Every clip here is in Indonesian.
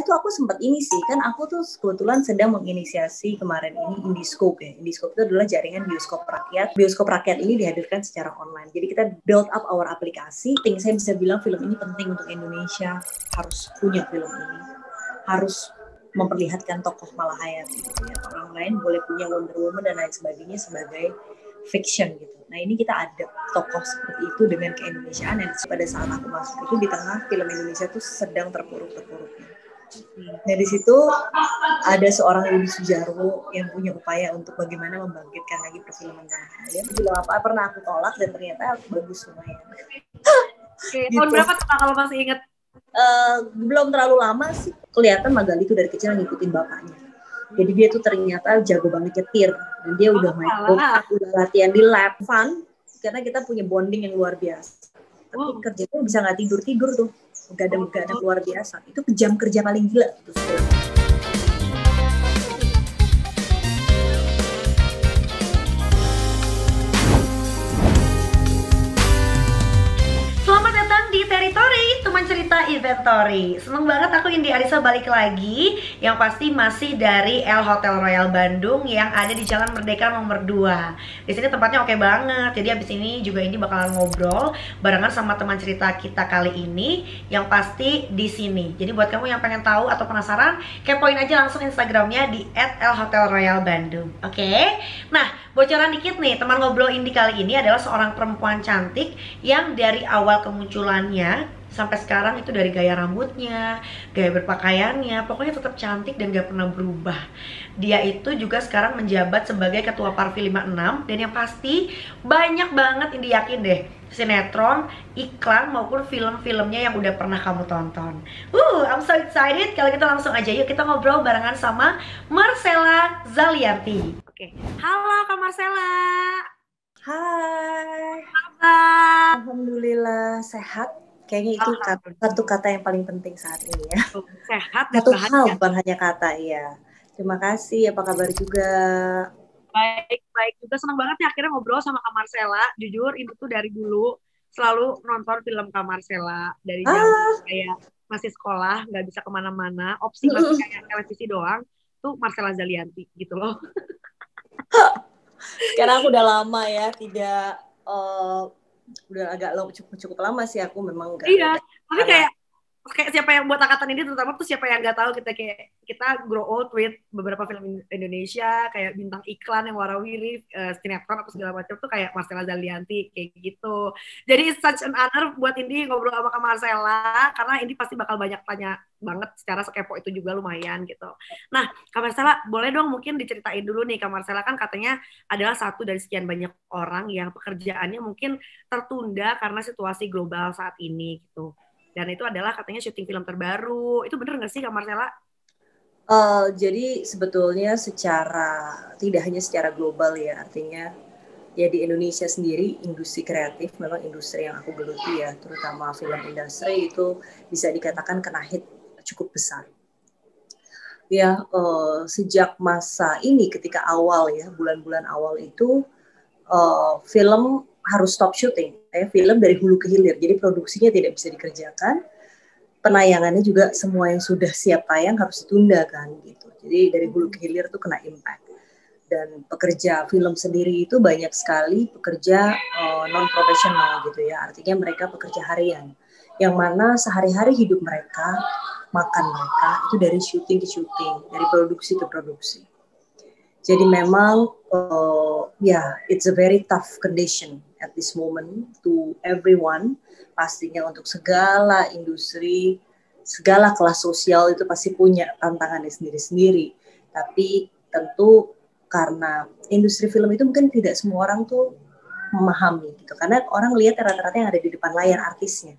tuh aku sempat ini sih, kan aku tuh kebetulan sedang menginisiasi kemarin ini Indiscope ya. Indiscope itu adalah jaringan bioskop rakyat. Bioskop rakyat ini dihadirkan secara online. Jadi kita build up our aplikasi. Saya bisa bilang film ini penting untuk Indonesia, harus punya film ini. Harus memperlihatkan tokoh Malahayat gitu ya. Orang lain boleh punya Wonder Woman dan lain sebagainya sebagai fiction gitu. Nah ini kita ada tokoh seperti itu dengan keindonesiaan, dan pada saat aku masuk itu di tengah film Indonesia tuh sedang terpuruk-terpuruknya. Nah di situ ada seorang Rudi Sudjarwo yang punya upaya untuk bagaimana membangkitkan lagi perfilman tanah air. Film apa pernah aku tolak dan ternyata bagus lumayan. Oke, tahun berapa tuh kalau masih ingat? Belum terlalu lama sih. Kelihatan Magali tuh dari kecil ngikutin bapaknya. Jadi dia tuh ternyata jago banget nyetir, dan dia udah main golf, udah latihan di lab, fun, karena kita punya bonding yang luar biasa. Tapi kerjanya bisa nggak tidur tuh, begadang luar biasa. Itu jam kerja paling gila gitu. Di Teritori, teman cerita Inventory. Seneng banget aku Indi Arisa balik lagi, yang pasti masih dari El Hotel Royal Bandung yang ada di Jalan Merdeka nomor 2. Di sini tempatnya oke banget. Jadi abis ini juga Indi bakalan ngobrol barengan sama teman cerita kita kali ini yang pasti di sini. Jadi buat kamu yang pengen tahu atau penasaran, kepoin aja langsung Instagramnya di @elhotelroyalbandung. Oke? Nah, bocoran dikit nih, teman ngobrol Indi kali ini adalah seorang perempuan cantik yang dari awal kemunculannya sampai sekarang itu dari gaya rambutnya, gaya berpakaiannya, pokoknya tetap cantik dan gak pernah berubah. Dia itu juga sekarang menjabat sebagai ketua Parvi 56, dan yang pasti banyak banget Indi yakin deh sinetron, iklan maupun film-filmnya yang udah pernah kamu tonton. I'm so excited. Kalau gitu langsung aja yuk kita ngobrol barengan sama Marcella Zalianty. Oke. Halo Kak Marcella. Hai. Kabar? Alhamdulillah sehat. Kayaknya itu satu kata yang paling penting saat ini ya. Sehat dan satu bahagia. hal bukan hanya kata ya. Terima kasih. Apa kabar juga? Baik juga, senang banget ya akhirnya ngobrol sama Kak Marcella. Jujur ini tuh dari dulu selalu nonton film Kak Marcella dari zaman kayak masih sekolah, nggak bisa kemana-mana, opsi masih kayak televisi doang, tuh Marcella Zalianty gitu loh. Sekarang aku udah lama ya tidak udah agak cukup lama sih aku memang enggak. Iya, tapi kayak siapa yang buat angkatan ini terutama tuh siapa yang nggak tahu kita grow old with beberapa film Indonesia kayak bintang iklan yang warawiri, sinetron atau segala macam tuh kayak Marcella Zalianty kayak gitu. Jadi it's such an honor buat Indi ngobrol sama Kak Marcella karena Indi pasti bakal banyak tanya banget, secara sekepo itu juga lumayan gitu. Nah, Kak Marcella boleh dong mungkin diceritain dulu nih, Kak Marcella kan katanya adalah satu dari sekian banyak orang yang pekerjaannya mungkin tertunda karena situasi global saat ini gitu. Dan itu adalah katanya syuting film terbaru. Itu bener nggak sih Kak Marcella? Jadi sebetulnya tidak hanya secara global ya, artinya ya di Indonesia sendiri industri kreatif memang industri yang aku geluti ya, terutama film industri itu bisa dikatakan kena hit cukup besar. Ya sejak masa ini ketika awal ya, bulan-bulan awal itu film harus stop syuting, film dari hulu ke hilir, jadi produksinya tidak bisa dikerjakan, penayangannya juga semua yang sudah siap tayang harus ditunda kan gitu, jadi dari hulu ke hilir tuh kena impact. Dan pekerja film sendiri itu banyak sekali pekerja non profesional gitu ya, artinya mereka pekerja harian, yang mana sehari-hari hidup mereka, makan mereka itu dari syuting ke syuting, dari produksi ke produksi. Jadi memang it's a very tough condition at this moment to everyone. Pastinya untuk segala industri, segala kelas sosial itu pasti punya tantangannya sendiri-sendiri. Tapi tentu karena industri film itu mungkin tidak semua orang tuh memahami gitu. Karena orang lihat rata-rata yang ada di depan layar artisnya.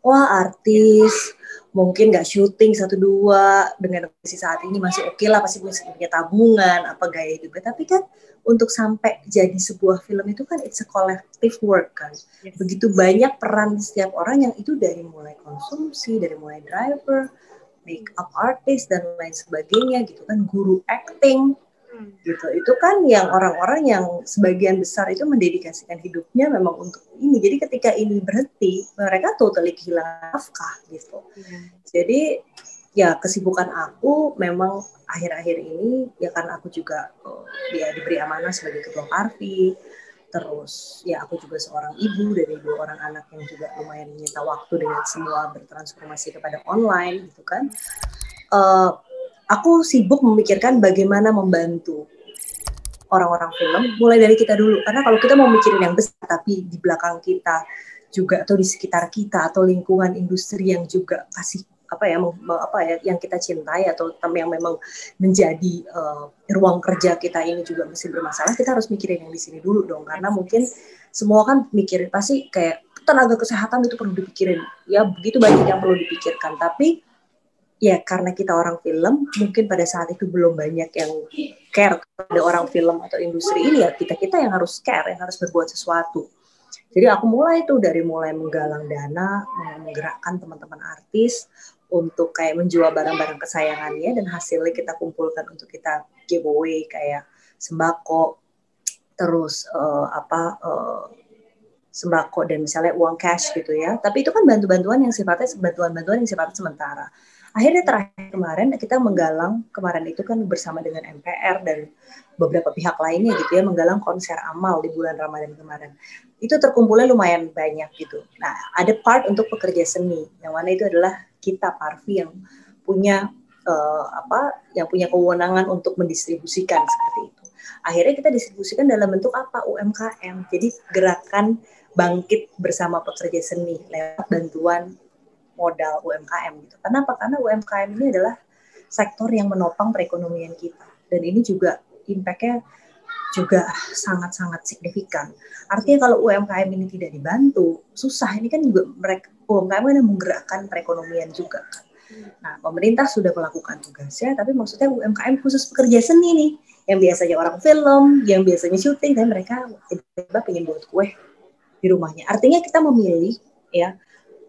Wah artis mungkin nggak syuting 1-2 dengan kondisi saat ini masih oke lah, pasti punya tabungan apa gaya hidupnya, tapi kan untuk sampai jadi sebuah film itu kan it's a collective work kan. Yes. Begitu banyak peran setiap orang yang itu dari mulai konsumsi, dari mulai driver, make up artist dan lain sebagainya gitu kan, guru acting gitu. Itu kan yang orang-orang yang sebagian besar itu mendedikasikan hidupnya memang untuk ini. Jadi ketika ini berhenti, mereka totally kehilangan nafkah gitu. Jadi ya kesibukan aku memang akhir-akhir ini ya karena aku juga ya diberi amanah sebagai ketua Parvi, terus ya aku juga seorang ibu dari 2 orang anak yang juga lumayan menyita waktu dengan semua bertransformasi kepada online gitu kan. Aku sibuk memikirkan bagaimana membantu orang-orang film mulai dari kita dulu, karena kalau kita mau mikirin yang besar tapi di belakang kita juga atau di sekitar kita atau lingkungan industri yang juga kasih apa ya yang kita cintai atau yang memang menjadi ruang kerja kita ini juga masih bermasalah, kita harus mikirin yang di sini dulu dong, karena mungkin semua kan mikirin pasti kayak tenaga kesehatan itu perlu dipikirin ya, begitu banyak yang perlu dipikirkan, tapi ya karena kita orang film mungkin pada saat itu belum banyak yang care kepada orang film atau industri ini, ya kita yang harus care, yang harus berbuat sesuatu. Jadi aku mulai menggalang dana, menggerakkan teman-teman artis untuk kayak menjual barang-barang kesayangannya, dan hasilnya kita kumpulkan untuk kita giveaway kayak sembako, terus sembako dan misalnya uang cash gitu ya. Tapi itu kan bantuan-bantuan yang sifatnya sementara. Akhirnya terakhir kemarin kita menggalang, kemarin itu kan bersama dengan MPR dan beberapa pihak lainnya gitu ya, menggalang konser amal di bulan Ramadan kemarin. Itu terkumpulnya lumayan banyak gitu. Nah, ada part untuk pekerja seni, yang mana itu adalah kita Parvi yang punya yang punya kewenangan untuk mendistribusikan seperti itu. Akhirnya kita distribusikan dalam bentuk apa? UMKM. Jadi gerakan bangkit bersama pekerja seni lewat bantuan modal UMKM gitu. Kenapa? Karena UMKM ini adalah sektor yang menopang perekonomian kita, dan ini juga impact-nya juga sangat-sangat signifikan. Artinya kalau UMKM ini tidak dibantu, susah. Ini kan juga mereka UMKM kan menggerakkan perekonomian juga. Nah, pemerintah sudah melakukan tugasnya, tapi maksudnya UMKM khusus pekerja seni nih, yang biasanya orang film, yang biasanya syuting, dan mereka tiba-tiba pengen buat kue di rumahnya. Artinya kita memilih ya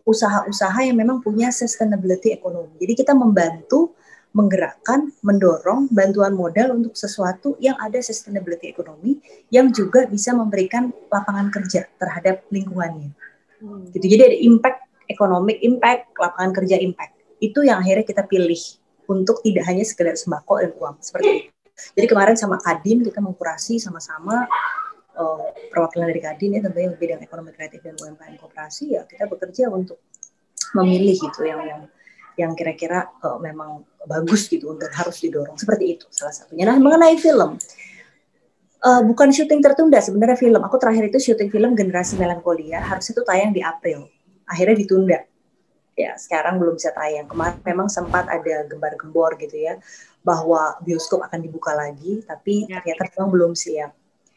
usaha-usaha yang memang punya sustainability ekonomi. Jadi kita membantu, menggerakkan, mendorong bantuan modal untuk sesuatu yang ada sustainability ekonomi, yang juga bisa memberikan lapangan kerja terhadap lingkungannya. Gitu. Jadi ada impact economic, impact lapangan kerja, impact. Itu yang akhirnya kita pilih untuk tidak hanya sekedar sembako dan uang seperti itu. Jadi kemarin sama Kadin kita mengkurasi sama-sama perwakilan dari Kadin ya, tentunya bidang ekonomi kreatif dan UMKM koperasi, ya kita bekerja untuk memilih gitu yang kira-kira memang bagus gitu untuk harus didorong, seperti itu salah satunya. Nah, mengenai film, bukan syuting tertunda sebenarnya film. Aku terakhir itu syuting film Generasi Melankolia, harusnya itu tayang di April, akhirnya ditunda. Ya sekarang belum bisa tayang. Kemarin memang sempat ada gembar-gembor gitu ya, bahwa bioskop akan dibuka lagi, tapi ternyata memang belum siap.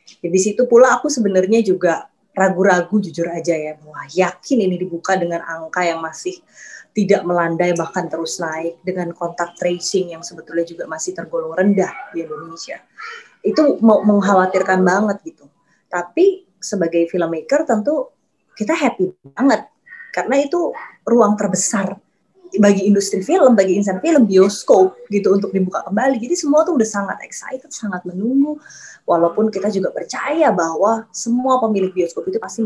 Di situ pula aku sebenarnya juga ragu-ragu jujur aja ya, wah yakin ini dibuka dengan angka yang masih tidak melandai bahkan terus naik, dengan kontak tracing yang sebetulnya juga masih tergolong rendah di Indonesia. Itu mengkhawatirkan banget gitu. Tapi sebagai filmmaker tentu kita happy banget, karena itu ruang terbesar bagi industri film, bagi insan film, bioskop gitu untuk dibuka kembali. Jadi semua tuh udah sangat excited, sangat menunggu. Walaupun kita juga percaya bahwa semua pemilik bioskop itu pasti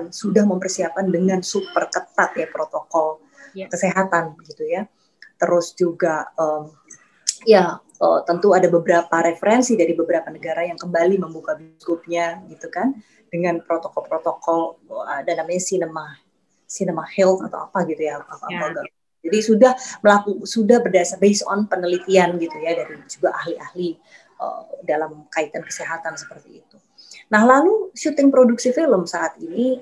sudah mempersiapkan dengan super ketat ya protokol kesehatan gitu ya. Terus juga tentu ada beberapa referensi dari beberapa negara yang kembali membuka bioskopnya gitu kan, dengan protokol-protokol, ada namanya cinema health atau apa gitu ya, jadi sudah berdasar based on penelitian gitu ya dari juga ahli-ahli dalam kaitan kesehatan seperti itu. Nah, lalu syuting produksi film saat ini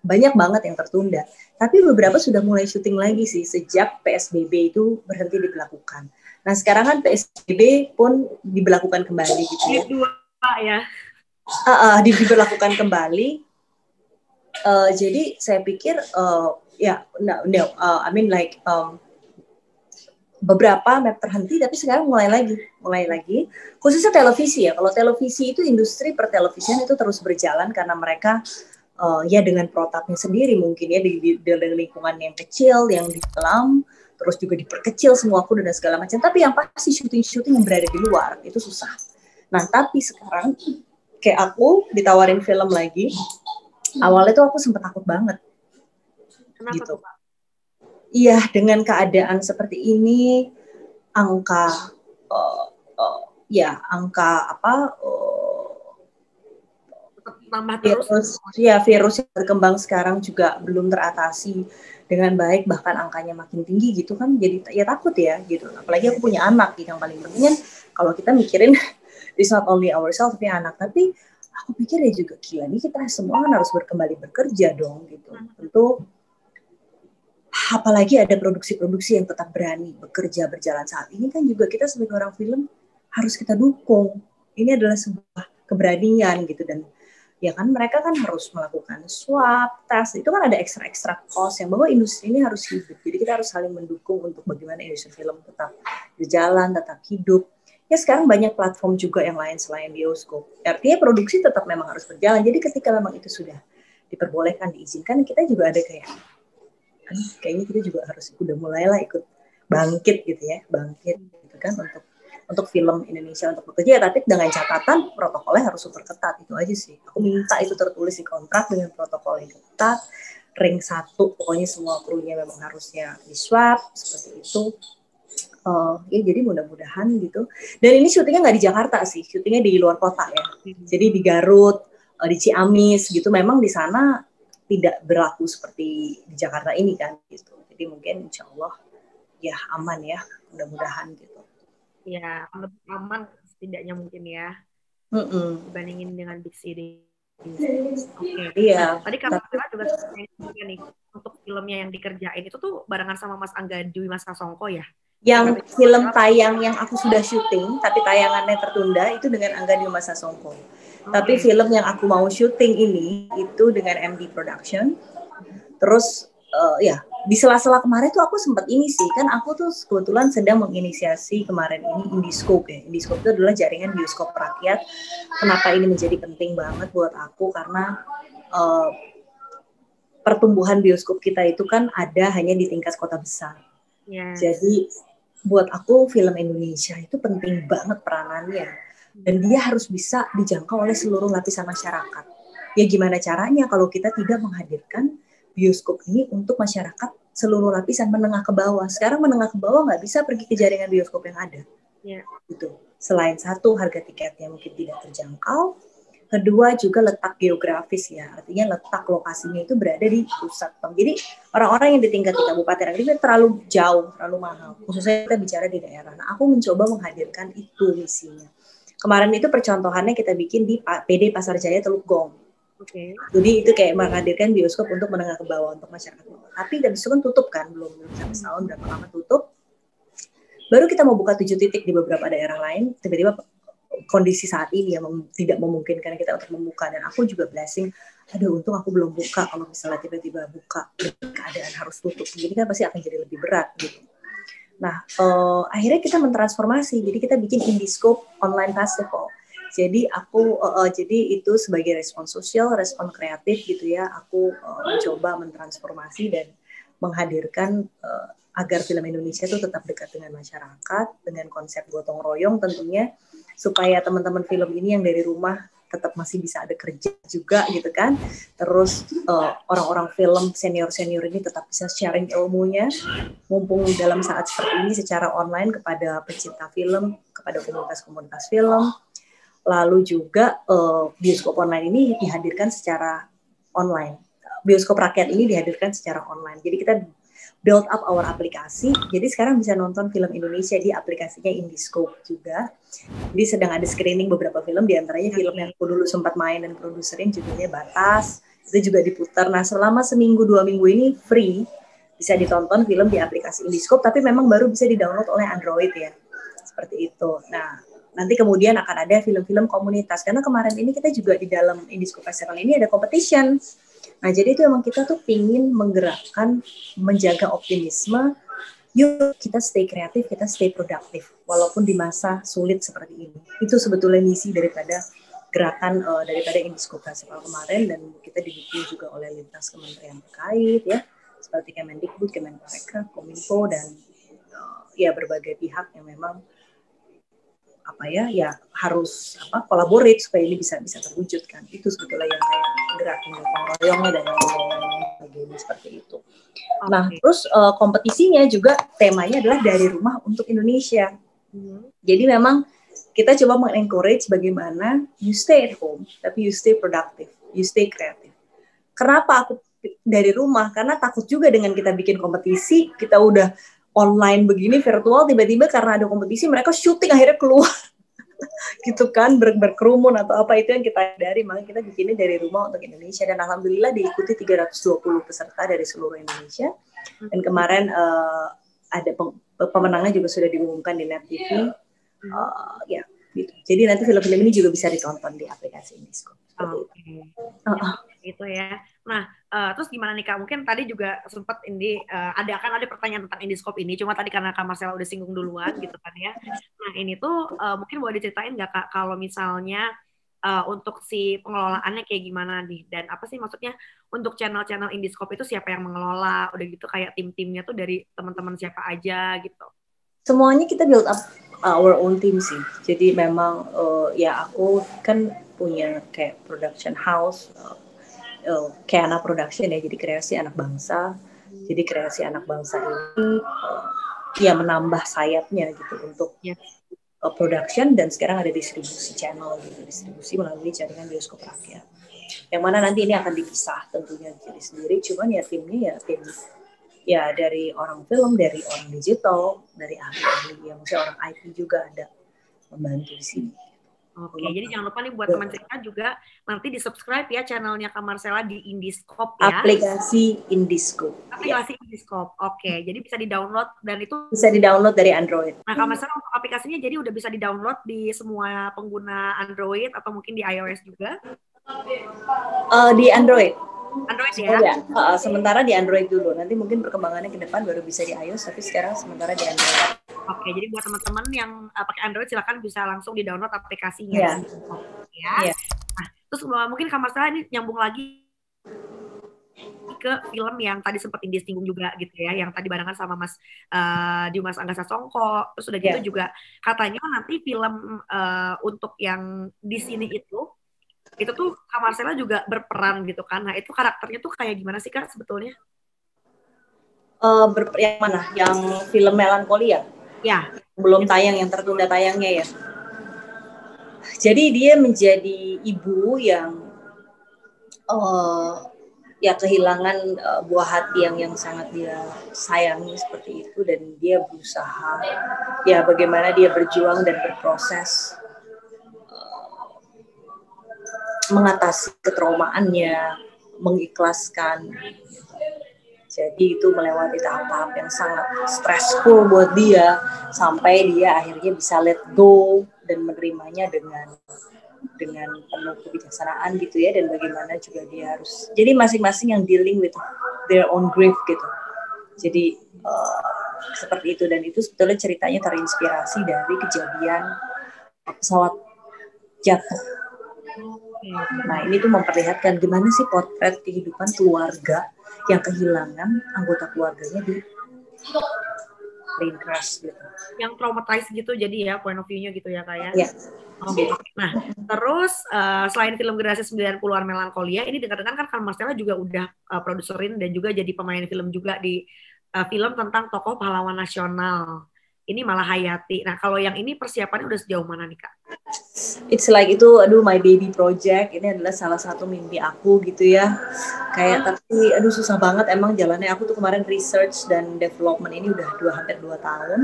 banyak banget yang tertunda, tapi beberapa sudah mulai syuting lagi sih sejak PSBB itu berhenti diberlakukan. Nah, sekarang kan PSBB pun diberlakukan kembali gitu ya. Diberlakukan kembali. Jadi saya pikir beberapa map terhenti, tapi sekarang mulai lagi khususnya televisi ya. Kalau televisi itu industri pertelevisian itu terus berjalan karena mereka dengan protapnya sendiri mungkin ya, di lingkungan yang kecil, yang di dalam, terus juga diperkecil semua kuda dan segala macam. Tapi yang pasti syuting yang berada di luar itu susah. Nah, tapi sekarang kayak aku ditawarin film lagi, awalnya tuh aku sempat takut banget. Kenapa gitu. tuh, Pak? iya dengan keadaan seperti ini, angka angka Tambah terus. virus yang berkembang sekarang juga belum teratasi dengan baik, bahkan angkanya makin tinggi gitu kan, jadi ya takut ya gitu. Apalagi aku punya anak gitu, yang paling penting kan kalau kita mikirin it's not only ourselves tapi anak, tapi aku pikir ya juga gila nih, kita semua kan harus kembali bekerja dong gitu. Tentu apalagi ada produksi-produksi yang tetap berani bekerja berjalan saat ini kan, juga kita sebagai orang film harus kita dukung. Ini adalah sebuah keberanian gitu, dan ya kan mereka kan harus melakukan swab, tes, itu kan ada ekstra cost yang bahwa industri ini harus hidup. Jadi kita harus saling mendukung untuk bagaimana industri film tetap berjalan, tetap hidup. Ya sekarang banyak platform juga yang lain selain bioskop. Artinya produksi tetap memang harus berjalan. Jadi ketika memang itu sudah diperbolehkan, diizinkan, kita juga ada kayaknya kita juga harus udah mulailah ikut bangkit gitu ya, bangkit gitu kan untuk film Indonesia untuk bekerja, tapi dengan catatan protokolnya harus super ketat. Itu aja sih. Aku minta itu tertulis di kontrak dengan protokol yang ketat, ring 1, pokoknya semua krunya memang harusnya di swab, seperti itu. Ya jadi mudah-mudahan gitu. Dan ini syutingnya nggak di Jakarta sih, syutingnya di luar kota ya. Jadi di Garut, di Ciamis gitu. Memang di sana tidak berlaku seperti di Jakarta ini kan gitu. Jadi mungkin insya Allah ya aman ya, mudah-mudahan gitu. Ya, lebih aman setidaknya mungkin ya, dibandingin dengan big city. Oke. Iya. Tadi kamu juga nih untuk filmnya yang dikerjain itu tuh barengan sama Mas Angga Dwi Mas Sasongko ya? Yang film tayang yang aku sudah syuting tapi tayangannya tertunda itu dengan Angga Dwi Mas Sasongko. Tapi film yang aku mau syuting ini itu dengan MD Production. Terus ya di sela-sela kemarin tuh aku sempat ini sih, kan aku tuh kebetulan sedang menginisiasi kemarin ini Indiscope ya. Indiscope itu adalah jaringan bioskop rakyat. Kenapa ini menjadi penting banget buat aku? Karena pertumbuhan bioskop kita itu kan ada hanya di tingkat kota besar. Jadi buat aku film Indonesia itu penting banget peranannya. Dan dia harus bisa dijangkau oleh seluruh lapisan masyarakat. Ya gimana caranya kalau kita tidak menghadirkan bioskop ini untuk masyarakat seluruh lapisan menengah ke bawah. Sekarang menengah ke bawah nggak bisa pergi ke jaringan bioskop yang ada. Gitu. Selain satu, harga tiketnya mungkin tidak terjangkau. Kedua juga letak geografis ya. Artinya letak lokasinya itu berada di pusat. Jadi orang-orang yang di tingkat di kabupaten itu terlalu jauh, terlalu mahal. Khususnya kita bicara di daerah. Nah, aku mencoba menghadirkan itu misinya. Kemarin itu percontohannya kita bikin di PD Pasar Jaya Teluk Gong. Jadi itu kayak menghadirkan bioskop untuk menengah ke bawah untuk masyarakat. Tapi habis itu kan tutup kan, belum sampai setahun berapa lama tutup. Baru kita mau buka 7 titik di beberapa daerah lain, tiba-tiba kondisi saat ini yang tidak memungkinkan kita untuk membuka. Dan aku juga blessing, aduh untung aku belum buka. Kalau misalnya tiba-tiba buka, keadaan harus tutup, jadi kan pasti akan jadi lebih berat gitu. Nah, akhirnya kita mentransformasi, jadi kita bikin Indiscope Online Festival. Jadi jadi itu sebagai respon sosial, respon kreatif gitu ya. Aku mencoba mentransformasi dan menghadirkan agar film Indonesia itu tetap dekat dengan masyarakat dengan konsep gotong royong tentunya, supaya teman-teman film ini yang dari rumah tetap masih bisa ada kerja juga gitu kan. Terus orang-orang film senior-senior ini tetap bisa sharing ilmunya mumpung dalam saat seperti ini secara online kepada pecinta film, kepada komunitas-komunitas film. Lalu juga bioskop online ini dihadirkan secara online. Bioskop rakyat ini dihadirkan secara online. Jadi kita build up our aplikasi. Jadi sekarang bisa nonton film Indonesia di aplikasinya Indiscope juga. Jadi sedang ada screening beberapa film, diantaranya film yang aku dulu sempat main dan produserin judulnya Batas. Itu juga diputar. Nah selama seminggu 2 minggu ini free. Bisa ditonton film di aplikasi Indiscope, tapi memang baru bisa di-download oleh Android ya. Seperti itu. Nah, nanti kemudian akan ada film-film komunitas. Karena kemarin ini kita juga di dalam Indiscope Festival ini ada competition. Nah, jadi itu emang kita tuh pingin menggerakkan, menjaga optimisme. Yuk kita stay kreatif, kita stay produktif. Walaupun di masa sulit seperti ini. Itu sebetulnya misi daripada gerakan daripada Indiscope Festival kemarin. Dan kita didukung juga oleh lintas kementerian terkait ya. Seperti Kemendikbud, Kemenparekraf, Kominfo, dan ya berbagai pihak yang memang harus kolaborate supaya ini bisa terwujudkan. Itu sebetulnya yang kayak gerakan gotong royongnya dan lain-lain. sebagainya seperti itu. Okay. Nah, terus kompetisinya juga temanya adalah dari rumah untuk Indonesia. Jadi memang kita coba mengencourage bagaimana you stay at home, tapi you stay productive, you stay kreatif. Kenapa aku dari rumah? Karena takut juga dengan kita bikin kompetisi, kita udah online begini, virtual, tiba-tiba karena ada kompetisi, mereka syuting akhirnya keluar. Gitu kan, berkerumun atau apa, itu yang kita hindari. Makanya kita bikinnya dari rumah untuk Indonesia, dan alhamdulillah diikuti 320 peserta dari seluruh Indonesia. Dan kemarin ada pemenangnya juga sudah diumumkan di Net TV. Ya, gitu. Jadi nanti film-film ini juga bisa ditonton di aplikasi Indiscope. Gitu ya. Nah, terus gimana nih Kak? Mungkin tadi juga sempat ada pertanyaan tentang Indiscope ini, cuma tadi karena Kak Marcella udah singgung duluan gitu kan ya. Nah, ini tuh mungkin boleh diceritain nggak Kak, kalau misalnya untuk si pengelolaannya kayak gimana nih, dan apa sih maksudnya untuk channel-channel Indiscope itu siapa yang mengelola, udah gitu kayak tim-timnya tuh dari teman-teman siapa aja gitu? Semuanya kita build up our own team sih. Jadi memang ya aku kan punya kayak production house, Keana Production ya, jadi kreasi anak bangsa. Jadi kreasi anak bangsa ini ya menambah sayapnya gitu untuk production, dan sekarang ada distribusi channel gitu, distribusi melalui jaringan bioskop rakyat. Yang mana nanti ini akan dipisah tentunya jadi sendiri, cuman ya timnya ya tim ya dari orang film, dari orang digital, dari ahli-ahli, ya maksudnya orang IT juga ada membantu di sini. Oke, jadi jangan lupa nih buat teman cerita juga nanti di subscribe ya channelnya Kak Marcella di Indiscope ya. Aplikasi Indiscope. Aplikasi Indiscope. Oke, jadi bisa di-download dan itu bisa di-download dari Android. Nah, Kak Marcella untuk aplikasinya jadi udah bisa di-download di semua pengguna Android atau mungkin di iOS juga? Di Android. Android ya? Sementara di Android dulu. Nanti mungkin perkembangannya ke depan baru bisa di iOS, tapi sekarang sementara di Android. Oke, jadi buat teman-teman yang pakai Android silakan bisa langsung di-download aplikasinya. Ya. Nah, terus mungkin Kak Marcella ini nyambung lagi ke film yang tadi sempat Indi singgung juga gitu ya, yang tadi barengan sama Mas Dimas Anggasa Songko. Terus udah gitu juga katanya nanti film untuk yang di sini itu tuh Kak Marcella juga berperan gitu kan. Nah, itu karakternya tuh kayak gimana sih Kak sebetulnya? Yang mana? Yang film Melankolia? Ya. Belum tayang, yang tertunda tayangnya ya. Jadi dia menjadi ibu yang ya kehilangan buah hati yang sangat dia sayangi seperti itu, dan dia berusaha ya bagaimana dia berjuang dan berproses mengatasi ketraumaannya, mengikhlaskan. Jadi itu melewati tahap-tahap yang sangat stressful buat dia, sampai dia akhirnya bisa let go dan menerimanya dengan penuh kebijaksanaan gitu ya, dan bagaimana juga dia harus, jadi masing-masing yang dealing with their own grief gitu. Jadi seperti itu, dan itu sebetulnya ceritanya terinspirasi dari kejadian pesawat jatuh. Nah, ini tuh memperlihatkan gimana sih potret kehidupan keluarga yang kehilangan anggota keluarganya di plane crash gitu. Yang traumatized gitu jadi ya, point of view-nya gitu ya Kak ya? Iya. Nah, terus selain film generasi 90-an Melankolia, ini dengar-dengar kan Kak Marcella juga udah produserin dan juga jadi pemain film juga di film tentang tokoh pahlawan nasional. Ini Malahayati. Nah, kalau yang ini persiapannya udah sejauh mana nih Kak? It's like itu, my baby project. Ini adalah salah satu mimpi aku gitu ya. Kayak tapi susah banget emang jalannya. Aku tuh kemarin research dan development ini udah hampir 2 tahun.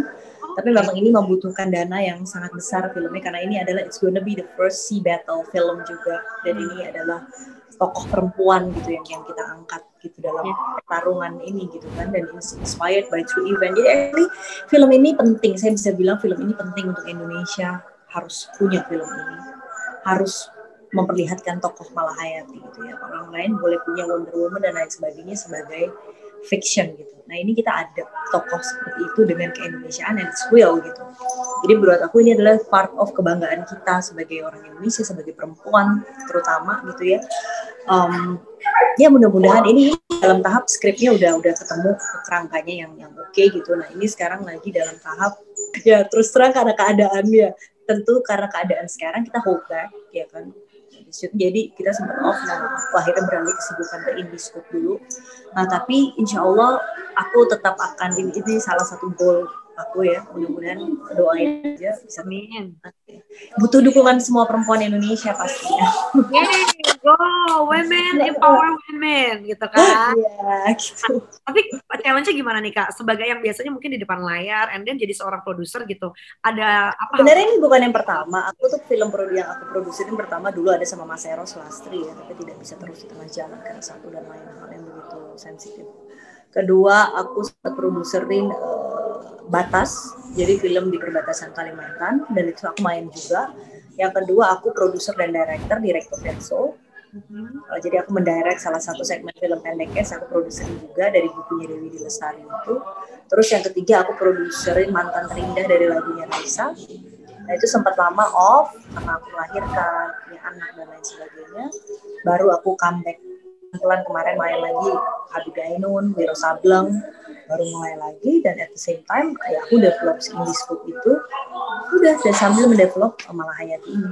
Tapi memang ini membutuhkan dana yang sangat besar filmnya, karena ini adalah it's gonna be the first sea battle film juga, dan ini adalah tokoh perempuan gitu yang kita angkat gitu dalam pertarungan ini gitu kan, dan inspired by true event. Jadi actually film ini penting, saya bisa bilang film ini penting untuk Indonesia, harus punya film ini, harus memperlihatkan tokoh Malahayati gitu ya. Orang lain boleh punya Wonder Woman dan lain sebagainya sebagai fiction gitu. Nah, ini kita ada tokoh seperti itu dengan keindonesiaan and it's real gitu. Jadi menurut aku ini adalah part of kebanggaan kita sebagai orang Indonesia, sebagai perempuan terutama gitu ya. Ya mudah-mudahan ini dalam tahap skripnya udah ketemu kerangkanya yang oke gitu. Nah, ini sekarang lagi dalam tahap ya terus terang karena keadaannya. Tentu karena keadaan sekarang kita hold back ya kan. Jadi kita sempat off, nah aku akhirnya beralih kesibukan ke Indiscope dulu. Nah tapi insya Allah aku tetap akan, ini salah satu goal aku ya, mudah-mudahan doain aja bisa. Amin. Butuh dukungan semua perempuan Indonesia pastinya. Yay, go women empower women gitu kan. Iya gitu. Tapi challenge-nya gimana nih Kak? Sebagai yang biasanya mungkin di depan layar, and then jadi seorang produser gitu, ada apa? Sebenarnya ini bukan yang pertama. Aku tuh film yang aku produserin pertama dulu ada sama Mas Eros Lastri ya, tapi tidak bisa terus di tengah jalan karena satu dan lain hal yang begitu sensitif. Kedua, aku sempat produserin Batas, jadi film di perbatasan Kalimantan, dan itu aku main juga. Yang kedua, aku produser dan direktur Denso. Jadi aku mendirect salah satu segmen film pendeknya, aku produserin juga dari bukunya Dewi D. Lestari itu. Terus yang ketiga, aku produserin Mantan Terindah dari lagunya Raisa. Nah itu sempat lama off karena aku melahirkan, punya anak dan lain sebagainya. Baru aku comeback pelan kemarin main lagi Habib Ainun, Wiro Sableng, baru mulai lagi, dan at the same time ya aku develop Indiscope itu udah, dan sambil mendevelop Malahayati ini.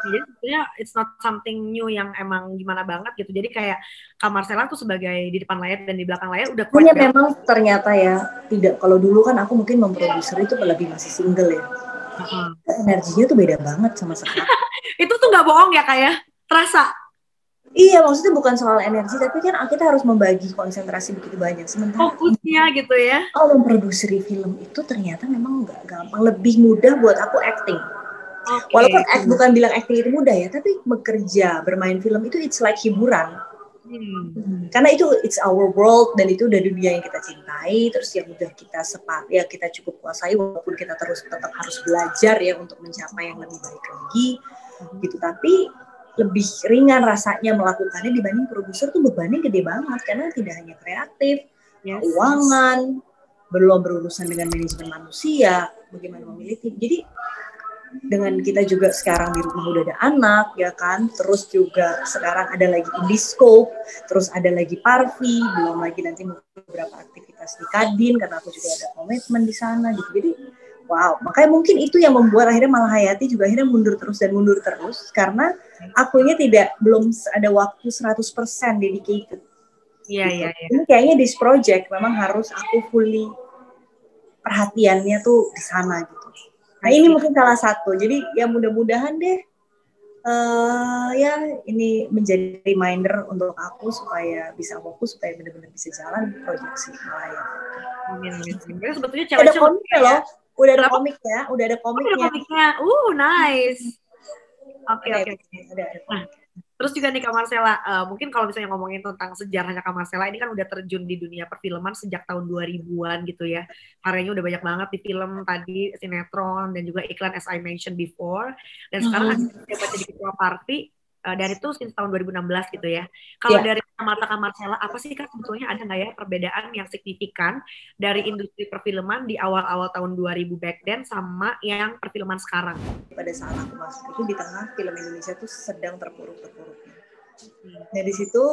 Jadi sebenarnya it's not something new yang emang gimana banget gitu. Jadi kayak Kak Marcella tuh sebagai di depan layar dan di belakang layar udah punya memang ternyata ya tidak, kalau dulu kan aku mungkin memproduser itu lebih masih single ya. Energinya tuh beda banget sama sekarang. Itu tuh nggak bohong ya Kak ya? Terasa. Iya, maksudnya bukan soal energi, tapi kan kita harus membagi konsentrasi begitu banyak. Sementara fokusnya gitu ya. Kalau memproduksi film itu ternyata memang nggak gampang. Lebih mudah buat aku acting. Okay. Walaupun bukan bilang acting itu mudah ya, tapi bekerja, bermain film itu it's like hiburan. Karena itu it's our world, dan itu udah dunia yang kita cintai, terus yang udah kita ya kita cukup kuasai, walaupun kita tetap harus belajar ya untuk mencapai yang lebih baik lagi gitu. Tapi lebih ringan rasanya melakukannya dibanding produser tuh bebannya gede banget, karena tidak hanya kreatif, keuangan, belum berurusan dengan manajemen manusia, bagaimana memilih tim. Jadi dengan kita juga sekarang di rumah udah ada anak ya kan, terus juga sekarang ada lagi Indiscope, terus ada lagi Parvi, belum lagi nanti beberapa aktivitas di Kadin karena aku juga ada komitmen di sana gitu. Jadi wow, makanya mungkin itu yang membuat akhirnya Malahayati juga akhirnya mundur terus karena akunya belum ada waktu 100% dedicated. Iya. Ini kayaknya this project memang harus aku fully perhatiannya tuh di sana gitu. Nah ini mungkin salah satu. Jadi ya mudah-mudahan deh ya ini menjadi reminder untuk aku supaya bisa fokus, supaya benar-benar bisa jalan proyeksi Malahayati. Amin. Sebetulnya ada komiknya loh. Udah ada komiknya. Udah ada komiknya. Nice. Oke. Nah, terus juga nih Kak Marcella, mungkin kalau misalnya ngomongin tentang sejarahnya Kak Marcella, ini kan udah terjun di dunia perfilman sejak tahun 2000-an gitu ya. Karyanya udah banyak banget di film tadi, sinetron, dan juga iklan as I mentioned before. Dan sekarang dapat jadi ketua Parvi, dari itu since tahun 2016 gitu ya. Kalau dari mata Kak Marcella, apa sih Kak sebetulnya ada nggak ya perbedaan yang signifikan dari industri perfilman di awal-awal tahun 2000 back then sama yang perfilman sekarang? Pada saat aku masuk itu di tengah film Indonesia tuh sedang terpuruk-terpuruknya. Nah di situ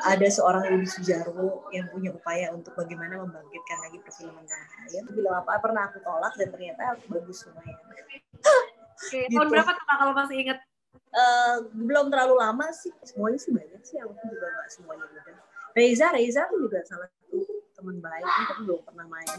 ada seorang Rudi Sudjarwo yang punya upaya untuk bagaimana membangkitkan lagi perfilman tanah air. Film apa pernah aku tolak dan ternyata bagus lumayan. Oke, tahun berapa tuh Kak kalau masih ingat? Belum terlalu lama sih, semuanya sih banyak sih, aku juga nggak semuanya mudah. Reza tuh juga salah satu teman baik, tapi belum pernah main.